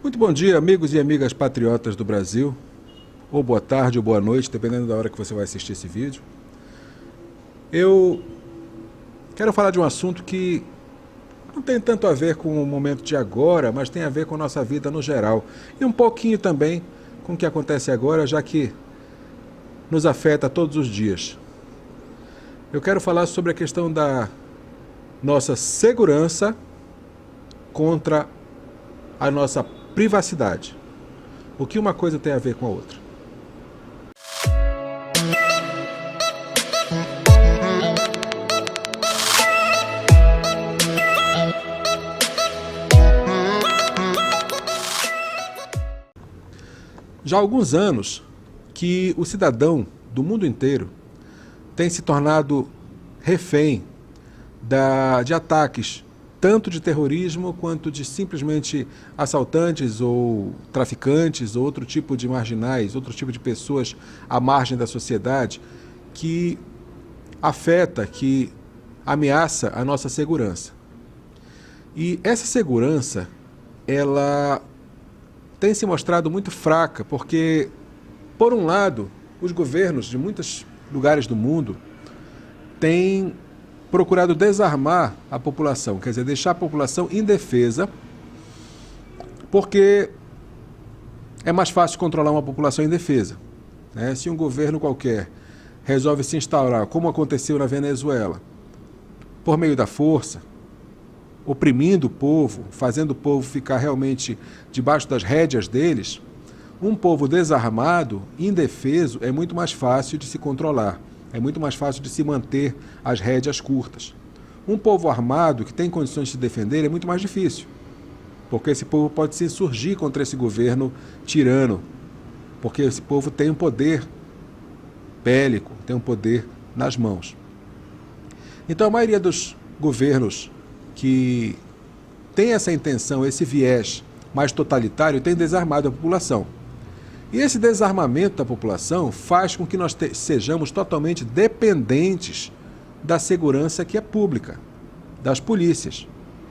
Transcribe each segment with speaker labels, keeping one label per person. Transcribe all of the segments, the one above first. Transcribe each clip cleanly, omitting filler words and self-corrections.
Speaker 1: Muito bom dia, amigos e amigas patriotas do Brasil, ou boa tarde ou boa noite, dependendo da hora que você vai assistir esse vídeo. Eu quero falar de um assunto que não tem tanto a ver com o momento de agora, mas tem a ver com a nossa vida no geral. E um pouquinho também com o que acontece agora, já que nos afeta todos os dias. Eu quero falar sobre a questão da nossa segurança contra a nossa privacidade. O que uma coisa tem a ver com a outra? Já há alguns anos que o cidadão do mundo inteiro tem se tornado refém de ataques, tanto de terrorismo quanto de simplesmente assaltantes ou traficantes ou outro tipo de marginais, outro tipo de pessoas à margem da sociedade que afeta, que ameaça a nossa segurança. E essa segurança, ela tem se mostrado muito fraca, porque, por um lado, os governos de muitos lugares do mundo têm procurado desarmar a população, quer dizer, deixar a população indefesa, porque é mais fácil controlar uma população indefesa, né? Se um governo qualquer resolve se instaurar, como aconteceu na Venezuela, por meio da força, oprimindo o povo, fazendo o povo ficar realmente debaixo das rédeas deles, um povo desarmado, indefeso, é muito mais fácil de se controlar. É muito mais fácil de se manter as rédeas curtas. Um povo armado que tem condições de se defender é muito mais difícil, porque esse povo pode se insurgir contra esse governo tirano, porque esse povo tem um poder bélico, tem um poder nas mãos. Então a maioria dos governos que tem essa intenção, esse viés mais totalitário, tem desarmado a população. E esse desarmamento da população faz com que nós sejamos totalmente dependentes da segurança que é pública, das polícias,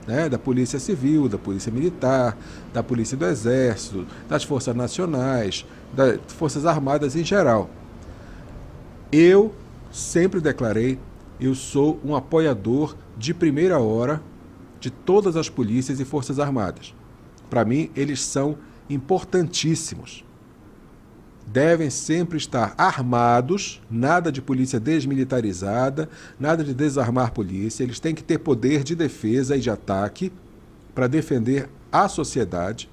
Speaker 1: né? Da polícia civil, da polícia militar, da polícia do exército, das forças nacionais, das forças armadas em geral. Eu sempre declarei, eu sou um apoiador de primeira hora de todas as polícias e forças armadas. Para mim, eles são importantíssimos. Devem sempre estar armados, nada de polícia desmilitarizada, nada de desarmar polícia. Eles têm que ter poder de defesa e de ataque para defender a sociedade.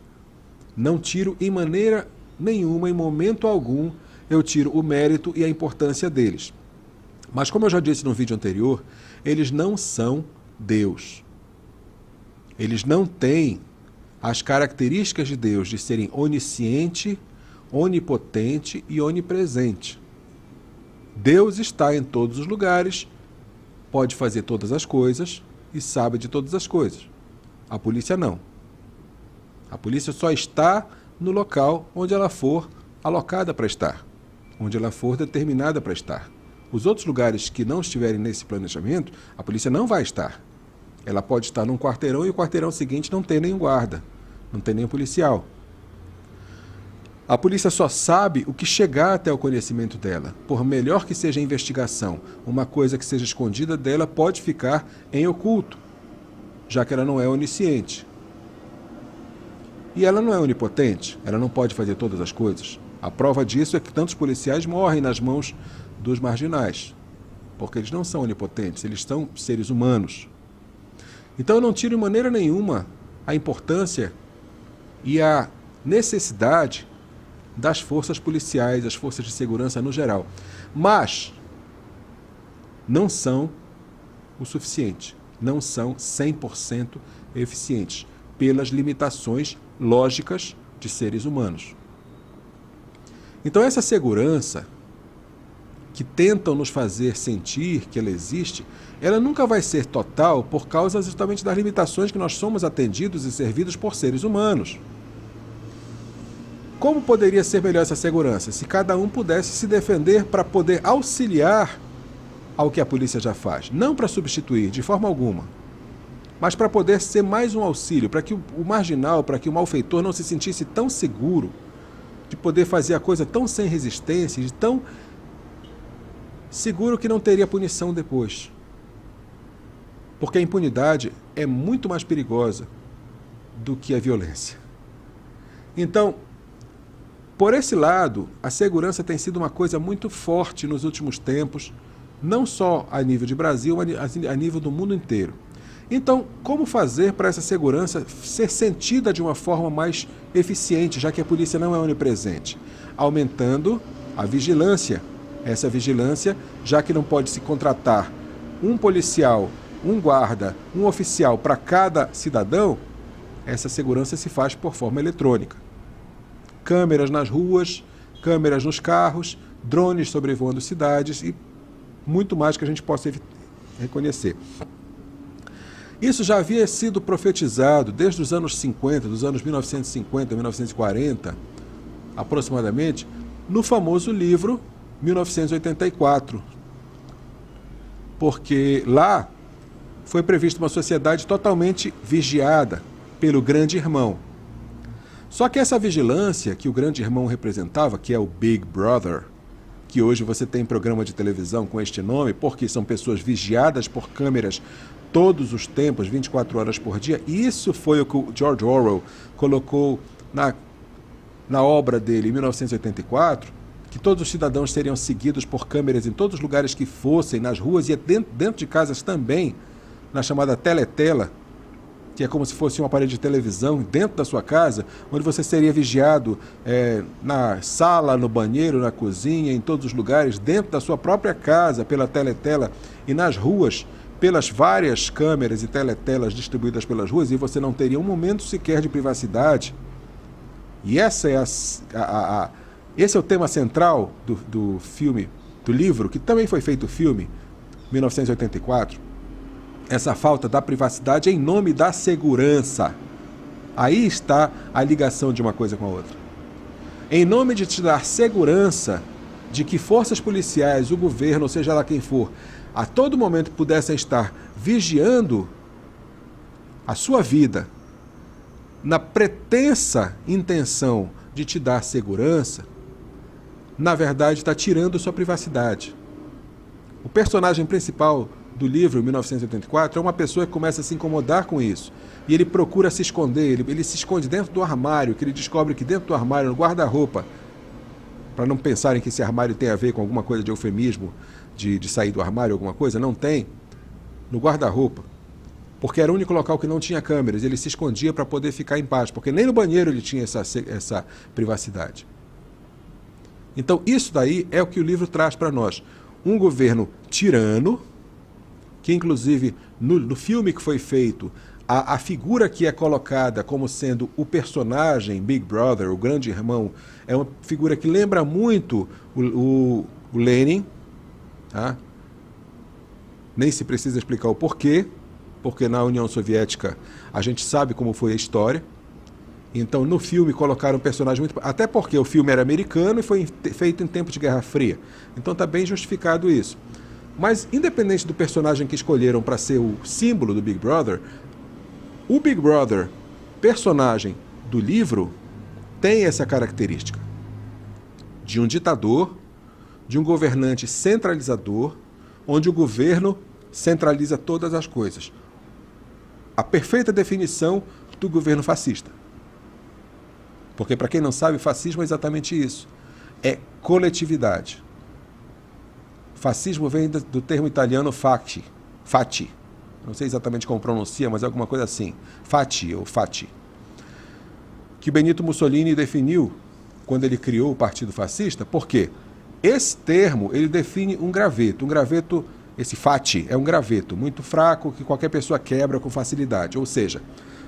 Speaker 1: Não tiro em maneira nenhuma, em momento algum, eu tiro o mérito e a importância deles. Mas como eu já disse no vídeo anterior, eles não são Deus. Eles não têm as características de Deus de serem onisciente, onipotente e onipresente. Deus está em todos os lugares, pode fazer todas as coisas e sabe de todas as coisas. A polícia não. A polícia só está no local onde ela for alocada para estar, onde ela for determinada para estar. Os outros lugares que não estiverem nesse planejamento, a polícia não vai estar. Ela pode estar num quarteirão e o quarteirão seguinte não tem nenhum guarda, não tem nenhum policial. A polícia só sabe o que chegar até o conhecimento dela. Por melhor que seja a investigação, uma coisa que seja escondida dela pode ficar em oculto, já que ela não é onisciente. E ela não é onipotente, ela não pode fazer todas as coisas. A prova disso é que tantos policiais morrem nas mãos dos marginais, porque eles não são onipotentes, eles são seres humanos. Então eu não tiro de maneira nenhuma a importância e a necessidade das forças policiais, das forças de segurança no geral. Mas não são o suficiente, não são 100% eficientes, pelas limitações lógicas de seres humanos. Então essa segurança que tentam nos fazer sentir que ela existe, ela nunca vai ser total por causa justamente das limitações que nós somos atendidos e servidos por seres humanos. Como poderia ser melhor essa segurança? Se cada um pudesse se defender para poder auxiliar ao que a polícia já faz. Não para substituir, de forma alguma. mas para poder ser mais um auxílio, para que o marginal, para que o malfeitor não se sentisse tão seguro de poder fazer a coisa tão sem resistência, de tão seguro que não teria punição depois. Porque a impunidade é muito mais perigosa do que a violência. Então, por esse lado, a segurança tem sido uma coisa muito forte nos últimos tempos, não só a nível de Brasil, mas a nível do mundo inteiro. Então, como fazer para essa segurança ser sentida de uma forma mais eficiente, já que a polícia não é onipresente? Aumentando a vigilância. Essa vigilância, já que não pode se contratar um policial, um guarda, um oficial para cada cidadão, essa segurança se faz por forma eletrônica. Câmeras nas ruas, câmeras nos carros, drones sobrevoando cidades e muito mais que a gente possa reconhecer. Isso já havia sido profetizado desde os anos 50, dos anos 1950, 1940, aproximadamente, no famoso livro 1984. Porque lá foi prevista uma sociedade totalmente vigiada pelo Grande Irmão. Só que essa vigilância que o Grande Irmão representava, que é o Big Brother, que hoje você tem programa de televisão com este nome, porque são pessoas vigiadas por câmeras todos os tempos, 24 horas por dia. Isso foi o que o George Orwell colocou na obra dele, em 1984, que todos os cidadãos seriam seguidos por câmeras em todos os lugares que fossem, nas ruas e dentro de casas também, na chamada teletela, que é como se fosse um aparelho de televisão dentro da sua casa, onde você seria vigiado na sala, no banheiro, na cozinha, em todos os lugares, dentro da sua própria casa, pela teletela, e nas ruas, pelas várias câmeras e teletelas distribuídas pelas ruas, e você não teria um momento sequer de privacidade. E esse é o tema central do filme, do livro, que também foi feito filme, 1984. Essa falta da privacidade em nome da segurança. Aí está a ligação de uma coisa com a outra. Em nome de te dar segurança de que forças policiais, o governo, ou seja lá quem for, a todo momento pudessem estar vigiando a sua vida na pretensa intenção de te dar segurança, na verdade está tirando sua privacidade. O personagem principal do livro 1984 é uma pessoa que começa a se incomodar com isso. E ele procura se esconder, ele se esconde dentro do armário, que ele descobre que dentro do armário, no guarda-roupa, para não pensarem que esse armário tem a ver com alguma coisa de eufemismo, de sair do armário, alguma coisa, não tem. No guarda-roupa. Porque era o único local que não tinha câmeras, ele se escondia para poder ficar em paz, porque nem no banheiro ele tinha essa privacidade. Então isso daí é o que o livro traz para nós. Um governo tirano, que inclusive no filme que foi feito, a figura que é colocada como sendo o personagem Big Brother, o Grande Irmão, é uma figura que lembra muito o Lenin, tá? Nem se precisa explicar o porquê, porque na União Soviética a gente sabe como foi a história. Então no filme colocaram um personagem muito... Até porque o filme era americano e foi feito em tempo de Guerra Fria. Então está bem justificado isso. Mas, independente do personagem que escolheram para ser o símbolo do Big Brother, o Big Brother, personagem do livro, tem essa característica de um ditador, de um governante centralizador, onde o governo centraliza todas as coisas. A perfeita definição do governo fascista. Porque, para quem não sabe, fascismo é exatamente isso. É coletividade. Fascismo vem do termo italiano fatti. Não sei exatamente como pronuncia, mas é alguma coisa assim. Fatti ou fatti. Que Benito Mussolini definiu quando ele criou o Partido Fascista. Por quê? Esse termo, ele define um graveto. Um graveto, esse fatti, é um graveto muito fraco que qualquer pessoa quebra com facilidade. Ou seja,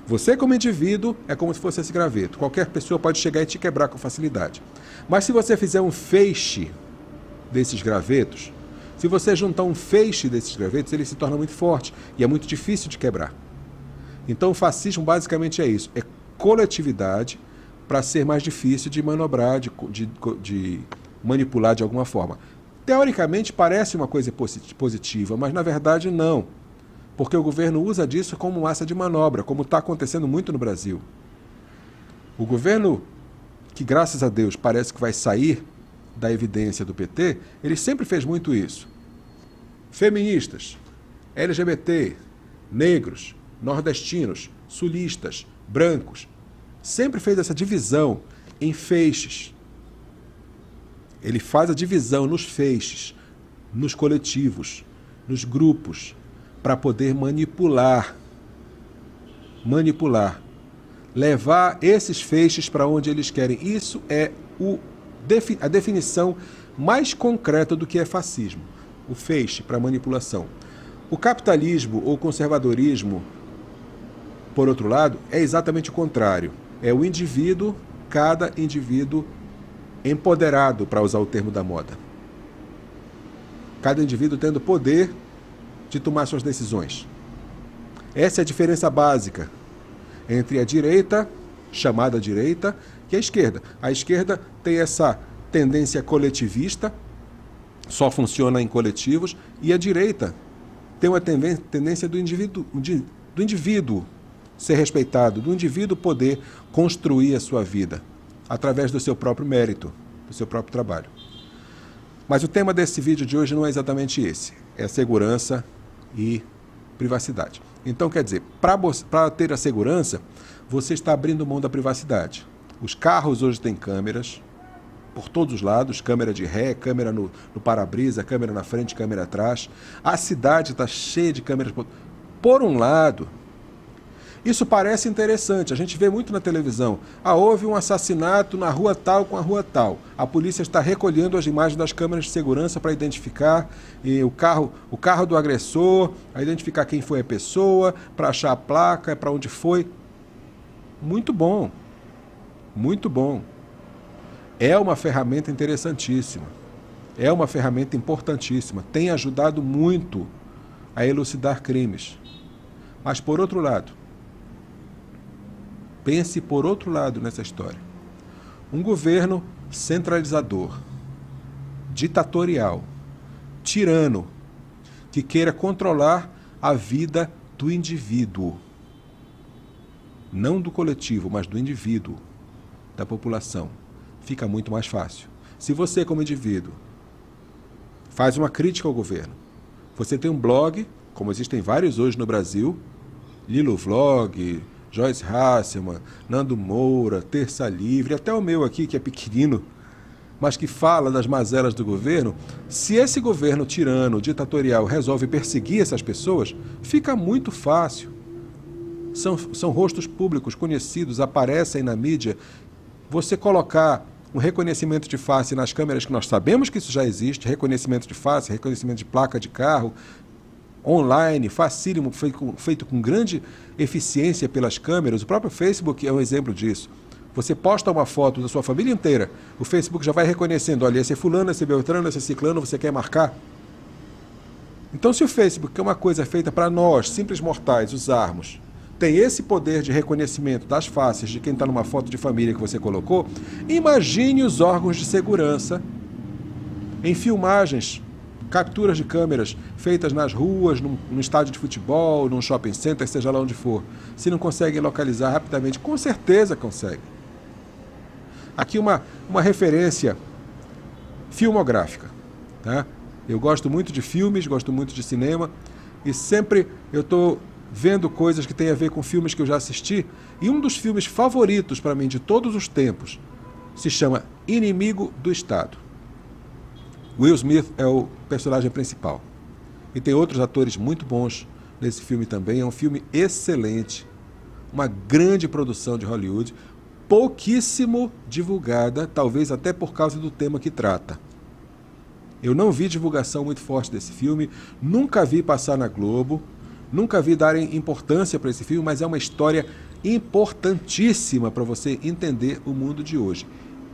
Speaker 1: você como indivíduo é como se fosse esse graveto. Qualquer pessoa pode chegar e te quebrar com facilidade. Mas se você fizer um feixe desses gravetos, se você juntar um feixe desses gravetos, ele se torna muito forte e é muito difícil de quebrar. Então o fascismo basicamente é isso, é coletividade para ser mais difícil de manobrar, de manipular de alguma forma. Teoricamente parece uma coisa positiva, mas na verdade não. porque o governo usa disso como massa de manobra, como está acontecendo muito no Brasil. O governo, que graças a Deus parece que vai sair da evidência do PT, ele sempre fez muito isso. Feministas, LGBT, negros, nordestinos, sulistas, brancos, sempre fez essa divisão em feixes. Ele faz a divisão nos feixes, nos coletivos, nos grupos, para poder manipular, levar esses feixes para onde eles querem. Isso é a definição mais concreta do que é fascismo, o feixe para manipulação. O capitalismo ou conservadorismo, por outro lado, é exatamente o contrário. É o indivíduo, cada indivíduo empoderado, para usar o termo da moda. Cada indivíduo tendo poder de tomar suas decisões. Essa é a diferença básica entre a direita, chamada direita, e a esquerda. A esquerda tem essa tendência coletivista, só funciona em coletivos, e a direita tem uma tendência do indivíduo ser respeitado, do indivíduo poder construir a sua vida através do seu próprio mérito, do seu próprio trabalho. Mas o tema desse vídeo de hoje não é exatamente esse, é segurança e privacidade. Então, quer dizer, para ter a segurança, você está abrindo mão da privacidade. Os carros hoje têm câmeras por todos os lados, câmera de ré, câmera no para-brisa, câmera na frente, câmera atrás. A cidade está cheia de câmeras. Por um lado, isso parece interessante, a gente vê muito na televisão. Houve um assassinato na rua tal com a rua tal. A polícia está recolhendo as imagens das câmeras de segurança para identificar o carro do agressor, para identificar quem foi a pessoa, para achar a placa, para onde foi. Muito bom, muito bom. É uma ferramenta interessantíssima, é uma ferramenta importantíssima, tem ajudado muito a elucidar crimes. Mas, por outro lado, pense por outro lado nessa história. Um governo centralizador, ditatorial, tirano, que queira controlar a vida do indivíduo. Não do coletivo, mas do indivíduo, da população. Fica muito mais fácil. Se você, como indivíduo, faz uma crítica ao governo, você tem um blog, como existem vários hoje no Brasil, Lilo Vlog, Joyce Hasselman, Nando Moura, Terça Livre, até o meu aqui, que é pequenino, mas que fala das mazelas do governo. Se esse governo tirano, ditatorial, resolve perseguir essas pessoas, fica muito fácil. São rostos públicos, conhecidos, aparecem na mídia. Você colocar um reconhecimento de face nas câmeras, que nós sabemos que isso já existe, reconhecimento de face, reconhecimento de placa de carro, online, facílimo, feito com grande eficiência pelas câmeras. O próprio Facebook é um exemplo disso. Você posta uma foto da sua família inteira, o Facebook já vai reconhecendo, olha, esse é fulano, esse é beltrano, esse é ciclano, você quer marcar? Então, se o Facebook, que é uma coisa feita para nós, simples mortais, usarmos, tem esse poder de reconhecimento das faces de quem está numa foto de família que você colocou, imagine os órgãos de segurança em filmagens, capturas de câmeras feitas nas ruas, num estádio de futebol, num shopping center, seja lá onde for. Se não conseguem localizar rapidamente, com certeza conseguem. Aqui uma referência filmográfica. Tá? Eu gosto muito de filmes, gosto muito de cinema, e sempre eu estou vendo coisas que têm a ver com filmes que eu já assisti, e um dos filmes favoritos para mim de todos os tempos se chama Inimigo do Estado. Will Smith é o personagem principal. E tem outros atores muito bons nesse filme também. É um filme excelente, uma grande produção de Hollywood, pouquíssimo divulgada, talvez até por causa do tema que trata. Eu não vi divulgação muito forte desse filme, nunca vi passar na Globo, nunca vi darem importância para esse filme, mas é uma história importantíssima para você entender o mundo de hoje.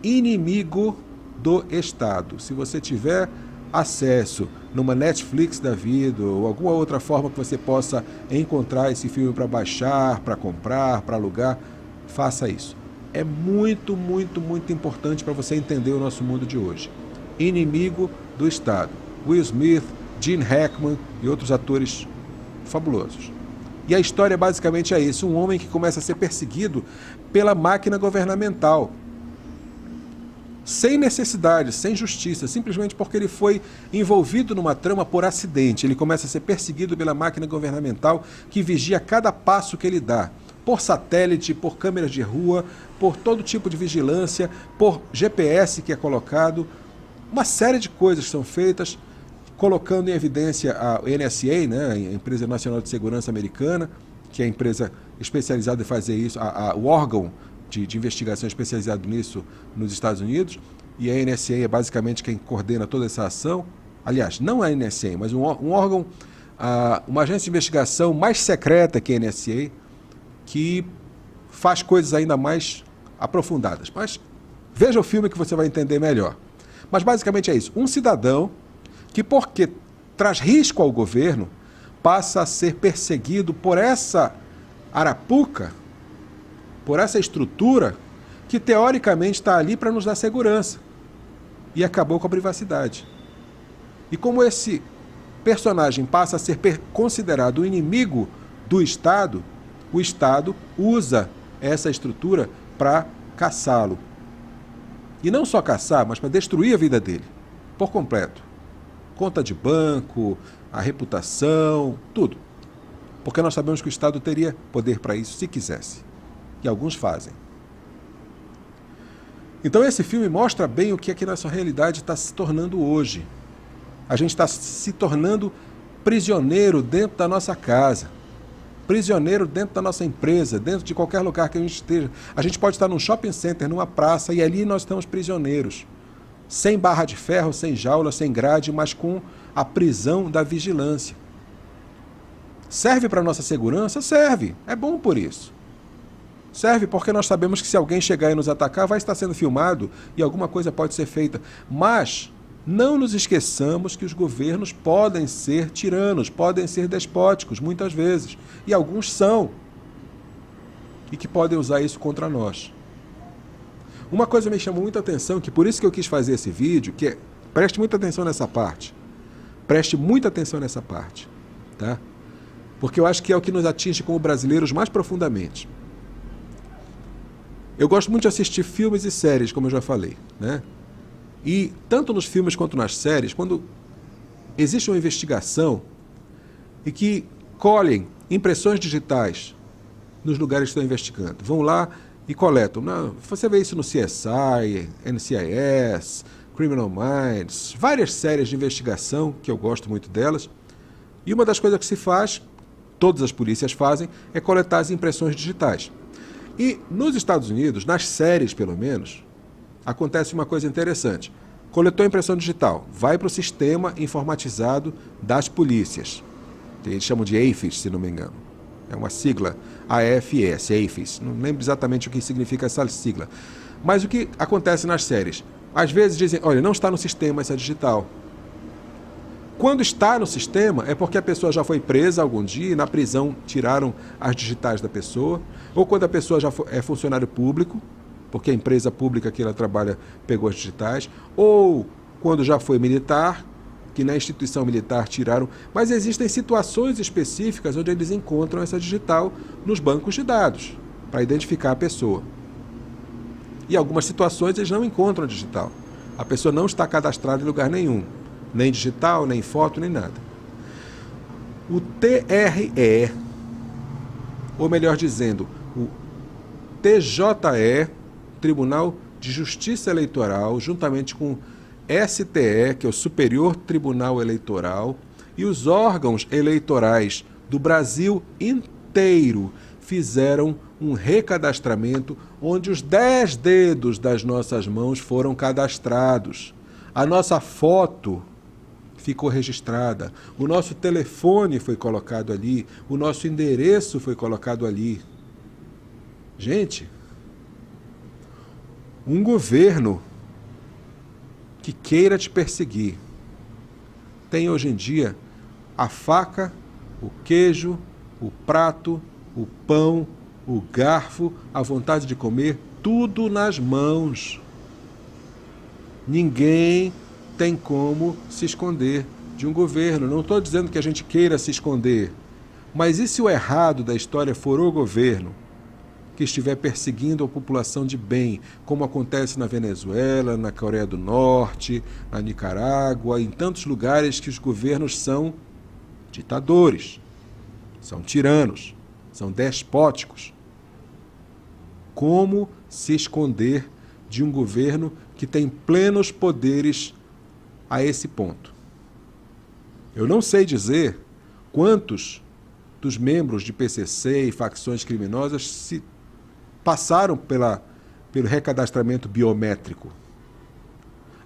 Speaker 1: Inimigo do Estado. Se você tiver acesso numa Netflix da vida ou alguma outra forma que você possa encontrar esse filme para baixar, para comprar, para alugar, faça isso. É muito, muito, muito importante para você entender o nosso mundo de hoje. Inimigo do Estado. Will Smith, Gene Hackman e outros atores fabulosos. E a história basicamente é isso, um homem que começa a ser perseguido pela máquina governamental, sem necessidade, sem justiça, simplesmente porque ele foi envolvido numa trama por acidente. Ele começa a ser perseguido pela máquina governamental que vigia cada passo que ele dá, por satélite, por câmeras de rua, por todo tipo de vigilância, por GPS que é colocado. Uma série de coisas são feitas, colocando em evidência a NSA, né, a Empresa Nacional de Segurança Americana, que é a empresa especializada em fazer isso, o órgão de investigação especializado nisso nos Estados Unidos, e a NSA é basicamente quem coordena toda essa ação. Aliás, não a NSA, mas um órgão, uma agência de investigação mais secreta que a NSA, que faz coisas ainda mais aprofundadas. Mas veja o filme que você vai entender melhor. Mas basicamente é isso. Um cidadão que, porque traz risco ao governo, passa a ser perseguido por essa arapuca, por essa estrutura que teoricamente está ali para nos dar segurança e acabou com a privacidade. E como esse personagem passa a ser considerado o inimigo do Estado, o Estado usa essa estrutura para caçá-lo. E não só caçar, mas para destruir a vida dele, por completo. Conta de banco, a reputação, tudo. Porque nós sabemos que o Estado teria poder para isso se quisesse. E alguns fazem. Então esse filme mostra bem o que aqui na nossa realidade está se tornando hoje. A gente está se tornando prisioneiro dentro da nossa casa, prisioneiro dentro da nossa empresa, dentro de qualquer lugar que a gente esteja. A gente pode estar num shopping center, numa praça, e ali nós estamos prisioneiros. Sem barra de ferro, sem jaula, sem grade, mas com a prisão da vigilância. Serve para a nossa segurança? Serve. É bom por isso. Serve porque nós sabemos que se alguém chegar e nos atacar, vai estar sendo filmado e alguma coisa pode ser feita. Mas não nos esqueçamos que os governos podem ser tiranos, podem ser despóticos, muitas vezes. E alguns são. E que podem usar isso contra nós. Uma coisa me chamou muita atenção, que por isso que eu quis fazer esse vídeo, que é, preste muita atenção nessa parte. Preste muita atenção nessa parte. Tá? Porque eu acho que é o que nos atinge como brasileiros mais profundamente. Eu gosto muito de assistir filmes e séries, como eu já falei, né? E tanto nos filmes quanto nas séries, quando existe uma investigação e que colhem impressões digitais nos lugares que estão investigando, vão lá e coletam. Não, você vê isso no CSI, NCIS, Criminal Minds, várias séries de investigação, que eu gosto muito delas. E uma das coisas que se faz, todas as polícias fazem, é coletar as impressões digitais. E nos Estados Unidos, nas séries pelo menos, acontece uma coisa interessante. Coletou a impressão digital, vai para o sistema informatizado das polícias. Eles chamam de AFIS, se não me engano. É uma sigla, AFS, AFIS. Não lembro exatamente o que significa essa sigla. Mas o que acontece nas séries? Às vezes dizem, olha, não está no sistema essa digital. Quando está no sistema, é porque a pessoa já foi presa algum dia e na prisão tiraram as digitais da pessoa. Ou quando a pessoa já é funcionário público, porque a empresa pública que ela trabalha pegou as digitais. Ou quando já foi militar, que na instituição militar tiraram. Mas existem situações específicas onde eles encontram essa digital nos bancos de dados, para identificar a pessoa. E em algumas situações eles não encontram a digital. A pessoa não está cadastrada em lugar nenhum. Nem digital, nem foto, nem nada. O TRE, ou melhor dizendo, o TJE, Tribunal de Justiça Eleitoral, juntamente com STE, que é o Superior Tribunal Eleitoral, e os órgãos eleitorais do Brasil inteiro fizeram um recadastramento onde os 10 dedos das nossas mãos foram cadastrados. A nossa foto ficou registrada, o nosso telefone foi colocado ali, o nosso endereço foi colocado ali. Gente, um governo que queira te perseguir tem hoje em dia a faca, o queijo, o prato, o pão, o garfo, a vontade de comer, tudo nas mãos. Ninguém tem como se esconder de um governo. Não estou dizendo que a gente queira se esconder, Mas e se o errado da história for o governo que estiver perseguindo a população de bem, como acontece na Venezuela, na Coreia do Norte, na Nicarágua, em tantos lugares que os governos são ditadores, são tiranos, são despóticos? Como se esconder de um governo que tem plenos poderes a esse ponto? Eu não sei dizer quantos dos membros de PCC e facções criminosas se passaram pelo recadastramento biométrico.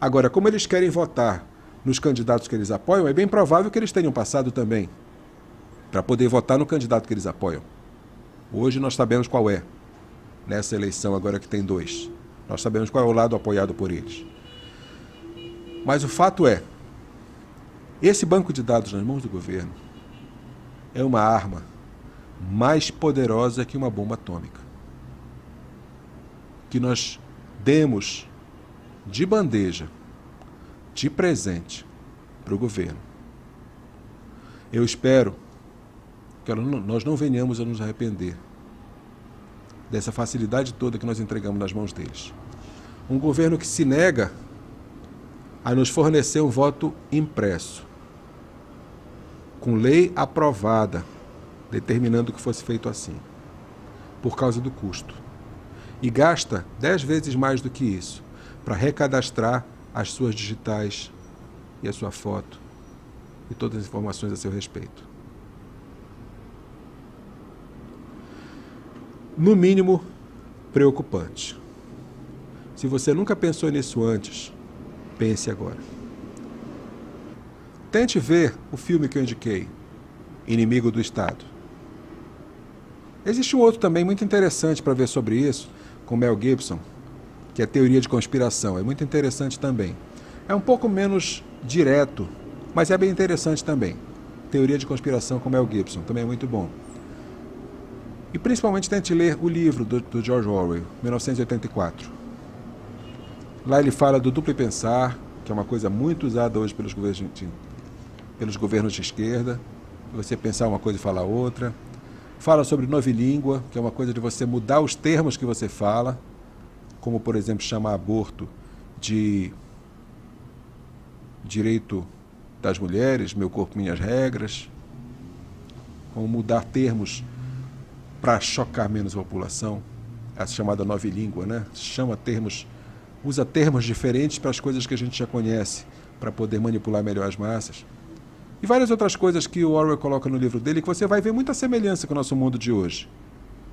Speaker 1: Agora, como eles querem votar nos candidatos que eles apoiam, é bem provável que eles tenham passado também, para poder votar no candidato que eles apoiam. Hoje nós sabemos qual é, nessa eleição agora que tem 2. Nós sabemos qual é o lado apoiado por eles. Mas o fato é, esse banco de dados nas mãos do governo é uma arma mais poderosa que uma bomba atômica, que nós demos de bandeja, de presente, para o governo. Eu espero que nós não venhamos a nos arrepender dessa facilidade toda que nós entregamos nas mãos deles. Um governo que se nega a nos fornecer um voto impresso, com lei aprovada, determinando que fosse feito assim, por causa do custo. E gasta 10 vezes mais do que isso para recadastrar as suas digitais e a sua foto e todas as informações a seu respeito. No mínimo, preocupante. Se você nunca pensou nisso antes, pense agora. Tente ver o filme que eu indiquei, Inimigo do Estado. Existe um outro também muito interessante para ver sobre isso, com Mel Gibson, que é Teoria de Conspiração. É muito interessante também. É um pouco menos direto, mas é bem interessante também. Teoria de Conspiração com Mel Gibson, também é muito bom. E principalmente tente ler o livro do George Orwell, 1984. Lá ele fala do duplo pensar, que é uma coisa muito usada hoje pelos governos de esquerda, você pensar uma coisa e falar outra. Fala sobre novilíngua, que é uma coisa de você mudar os termos que você fala, como, por exemplo, chamar aborto de direito das mulheres, meu corpo, minhas regras, como mudar termos para chocar menos a população, a chamada novilíngua, né? Usa termos diferentes para as coisas que a gente já conhece, para poder manipular melhor as massas. E várias outras coisas que o Orwell coloca no livro dele, que você vai ver muita semelhança com o nosso mundo de hoje.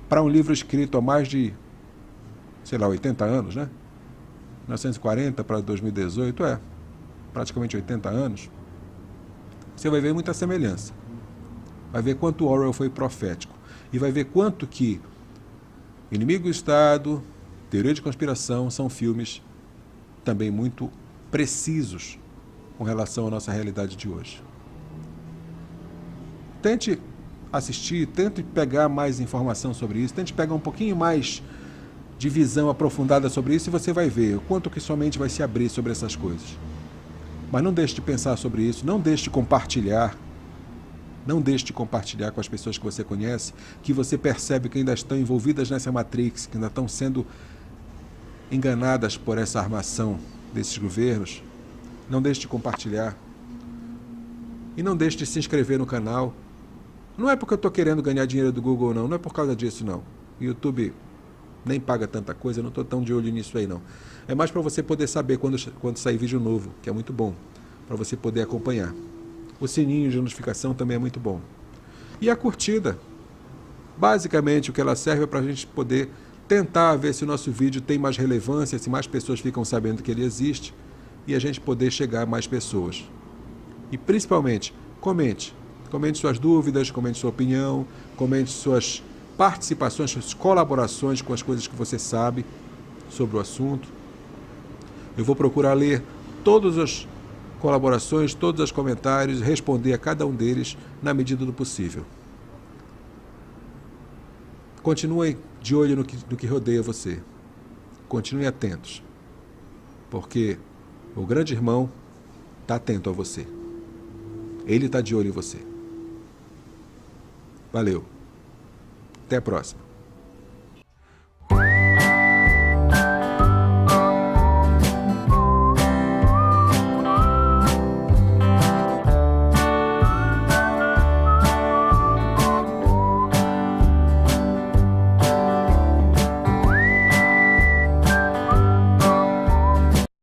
Speaker 1: Para um livro escrito há mais de, 80 anos, né? 1940 para 2018, praticamente 80 anos. Você vai ver muita semelhança. Vai ver quanto Orwell foi profético. E vai ver quanto que Inimigo do Estado, Teoria de Conspiração são filmes também muito precisos com relação à nossa realidade de hoje. Tente assistir, tente pegar mais informação sobre isso, tente pegar um pouquinho mais de visão aprofundada sobre isso e você vai ver o quanto que sua mente vai se abrir sobre essas coisas. Mas não deixe de pensar sobre isso, não deixe de compartilhar. Não deixe de compartilhar com as pessoas que você conhece, que você percebe que ainda estão envolvidas nessa Matrix, que ainda estão sendo enganadas por essa armação desses governos. Não deixe de compartilhar. E não deixe de se inscrever no canal. Não é porque eu estou querendo ganhar dinheiro do Google, não. Não é por causa disso, não. O YouTube nem paga tanta coisa, eu não estou tão de olho nisso aí, não. É mais para você poder saber quando sair vídeo novo, que é muito bom, para você poder acompanhar. O sininho de notificação também é muito bom. E a curtida. Basicamente, o que ela serve é para a gente poder tentar ver se o nosso vídeo tem mais relevância, se mais pessoas ficam sabendo que ele existe, e a gente poder chegar a mais pessoas. E principalmente, comente. Comente suas dúvidas, comente sua opinião, comente suas participações, suas colaborações com as coisas que você sabe sobre o assunto. Eu vou procurar ler todas as colaborações, todos os comentários, responder a cada um deles na medida do possível. Continuem de olho no que rodeia você. Continuem atentos, porque o grande irmão está atento a você. Ele está de olho em você. Valeu. Até a próxima.